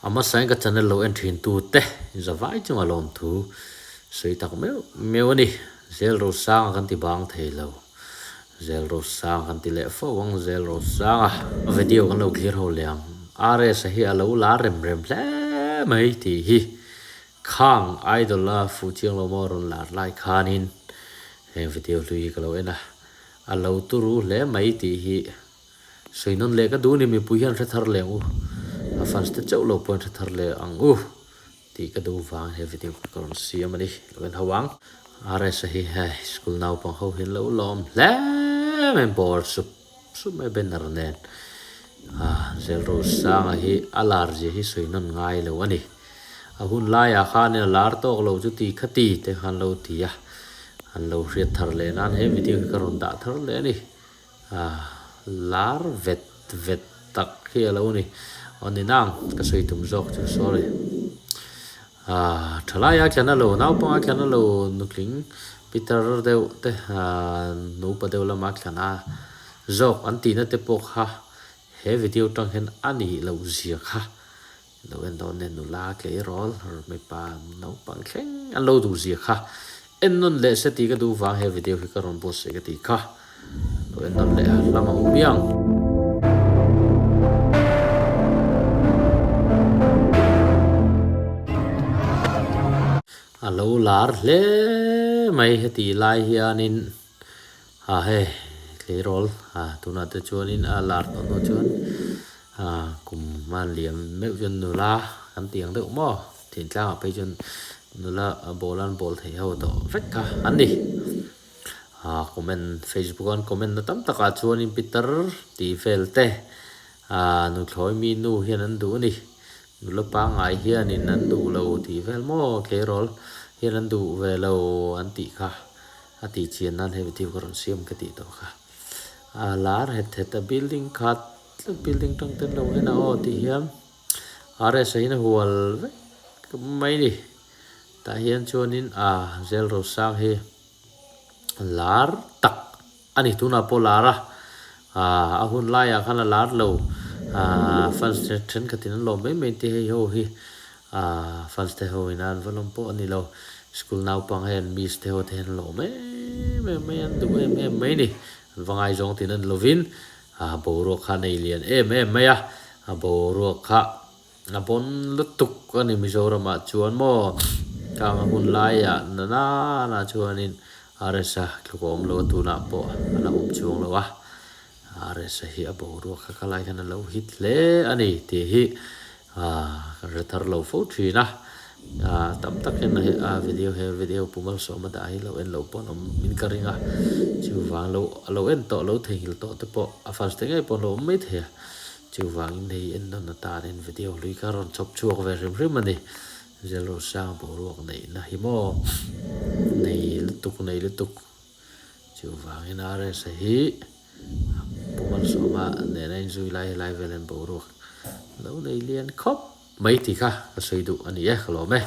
ama sai ka channel lo entry tu te zawai chung alom thu sei tak meu ani zel ro sang kan ti bang thei lo zel ro sang kan ti le fo wang zel ro sang video kan lo clear ho liang are sa hi alo la rem ple mai ti hi khang idol la fu chiang lo moron la lai khanin he video lui ka lo ena alo tu ru le mai ti hi soinon le ka du ni mi puhian re thar le u fans te chau lo point thar le ang ti ka du wang he video kon siam ani wen hawang are sa hi hai school now pang ho hin lo lom le men bor sup me ben nen zel ro sang hi alar je hi soinon ngai lo ani ahun la ya kha ne lar tok lo chu ti khati te khan lo ti ya han lo riat thar le nan he video ka ron da thar le ni lar vet tak hi lo ni on nang ka soi tum jok chu sorry thala ya kana lo naw pa kana lo nukling peter deu te no pa deu la ma kana jok an ti na te pok ha he video tang hen ani lo zia kha lo en don ne nu la ke rol me pa no pang khleng an lo du zia kha en non le se ti ka du wa he video ka ron post se ka ti kha lo en non le lama umiang alo lar le mai heti lai hianin he le rol tuna te chuanin lar no chuan kum man liam me jon nu la kan tiang de mo tin tla pe jon nu la bolan bol thei ho to rek ka an ni comment facebook on comment na tam taka chuanin peter ti felte nu thloi mi nu hian an du ni nu la pa ngai hianin an du lo ti vel mo ke rol hian an du ve lo an ti kha ati chian nan he video karon siam ka ti to kha lar het building khat building tang ten lo hena o ti hiam are sai na hual mai ni ta hian chuanin zel ro sang he lar tak ani tuna po lara ahun la ya khana lar lo fans ten ka tin lo me te he ho hi fans te ho inan volom po ani lo school now pang hen miss te ho ten lo me an du me ni wangai jong tin an lovin bo ro kha nei lian me ya bo ro kha na bon lutuk ani mizoram chuan mo kang hun lai ya na chuanin aresa klukom lo tu na po ana chung lo wa aresa hi bo ro kha kalai kan lo hit le ani ti hi rathar lo fo thi na tam tak hen video pumal so ma dai lo en lo pon min karinga chu wang lo en to lo thei to te po first thing ai pon lo me the chu wang nei en don ta ren video lui ka ron chop chuak ve rim ani zelo sang bo ro nei na hi mo nei lutuk chu wang en are se hi pumal so ma ne ren zui lai velen bo ro lo nei lian khop mai ti kha ka sei du ani khlo me